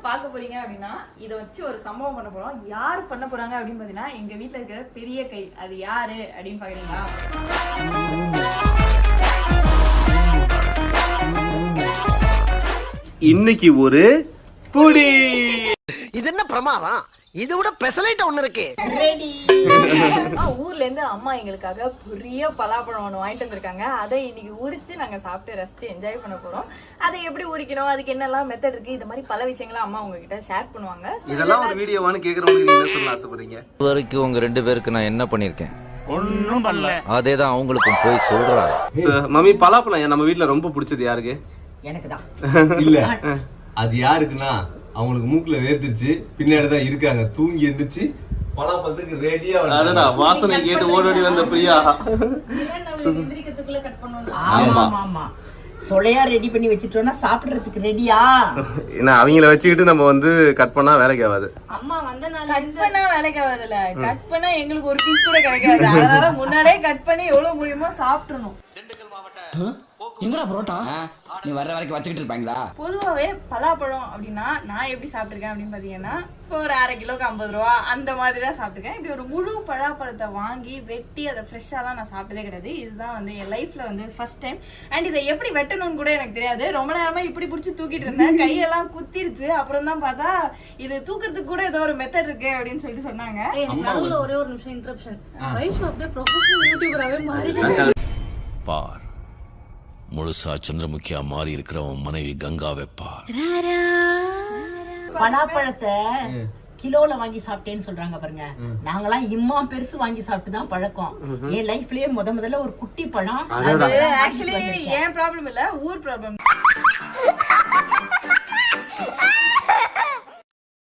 பார்க்க போறீங்க அப்படின்னா இதை வச்சு ஒரு சம்பவம் பண்ண போறோம். யார் பண்ண போறாங்க அப்படின்னு பாத்தீங்கன்னா எங்க வீட்டுல இருக்கிற பெரிய கை. அது யாரு அப்படின்னு பாக்குறீங்களா? இன்னைக்கு ஒரு புடி. இது என்ன பிரமாதம்? இது விட பெசலைட் ஒண்ணு இருக்கு. ரெடி. ஊர்ல இருந்து அம்மா எங்களுக்காக பெரிய பலாப்பழம் ஒன்று வாங்கிட்டு வந்திருக்காங்க. அதை இன்னைக்கு உரிச்சு நாங்க சாப்பிட்டு ரசிச்சு என்ஜாய் பண்ண போறோம். அதை எப்படி உரிக்கணும், அதுக்கு என்னெல்லாம் மெத்தட் இருக்கு, இந்த மாதிரி பல விஷயங்களை அம்மா உங்ககிட்ட ஷேர் பண்ணுவாங்க. இதெல்லாம் ஒரு வீடியோவானு கேக்குறவங்களுக்கு நீங்க என்ன சொல்ல ஆசைப்படுறீங்க? வரைக்கும் உங்க 2 பேருக்கு நான் என்ன பண்ணிருக்கேன்? ஒன்னும் பண்ணல. அதேதான் அவங்களுக்கும் போய் சொல்றாங்க. மம்மி, பலாப்பழம் நம்ம வீட்டுல ரொம்ப பிடிச்சது யாருக்கு? எனக்கு தான். இல்ல, அது யாருக்குன்னா அவங்களுக்கு மூக்குல வேர்த்துருச்சு, பின்னாடி தான் இருக்காங்க, தூங்கி எந்திரிச்சு பலாப்பழத்துக்கு ரெடியா. அடடா, வாசனை கேட்டு ஓடோடி வந்த பிரியா. ஆமா ஆமா, சொலையா ரெடி பண்ணி வச்சிட்டோம்னா சாப்பிடுறதுக்கு ரெடியா. என்ன அவங்கள வச்சுக்கிட்டு நம்ம வந்து கட் பண்ணா வேலைக்கு ஆகாது. அம்மா வந்தனால கட் பண்ணா வேலைக்கு ஆகாதுல்ல. கட் பண்ணா எங்களுக்கு ஒரு பீஸ் கூட கிடைக்காது. அதனால முன்னாடியே கட் பண்ணி எவ்வளவு முடியுமோ சாப்பிட்டுறணும். எங்கடா புரோட்டா? நீ வர்ற வரைக்கும் வச்சுக்கிட்டு இருப்பாங்களா? பொதுவாகவே பலாப்பழம் அப்படின்னா நான் எப்படி சாப்பிட்டுருக்கேன் அப்படின்னு பார்த்தீங்கன்னா, இப்போ ஒரு 1/2 கிலோக்கு 50 ரூபா அந்த மாதிரி தான் சாப்பிட்டுருக்கேன். இப்படி ஒரு முழு பலாப்பழத்தை வாங்கி வெட்டி அதை ஃப்ரெஷ்ஷாலாம் நான் சாப்பிட்டதே கிடையாது. இதுதான் வந்து என் லைஃப்ல வந்து ஃபர்ஸ்ட் டைம். அண்ட் இதை எப்படி வெட்டணும்னு கூட எனக்கு தெரியாது. ரொம்ப நேரமா இப்படி பிடிச்சி தூக்கிட்டு இருந்தேன், கையெல்லாம் குத்திருச்சு. அப்புறம் தான் பார்த்தா இது தூக்குறதுக்கு கூட ஏதோ ஒரு மெத்தட் இருக்கு அப்படின்னு சொல்லிட்டு சொன்னாங்க. நடுவுல ஒரே ஒரு நிமிஷம் இன்டரப்ஷன். வைஷு அப்படியே ப்ரொஃபஷனல் யூடியூபராகவே மாறிட்டாங்க. பார், முழுசா சந்திரமுகியா மாறி இருக்கிறவன் மனைவி கங்காவை பார். பலாப்பழத்தை கிலோல வாங்கி சாப்பிட்டேன்னு சொல்றாங்க பாருங்க. நாங்கெல்லாம் இம்மா பெருசு வாங்கி சாப்பிட்டு தான் பழக்கம். என் லைஃப்லயே முதல்ல ஒரு குட்டி பழம். ஆக்சுவலி ஏன் ப்ராப்ளம் இல்ல, ஊர் ப்ராப்ளம்.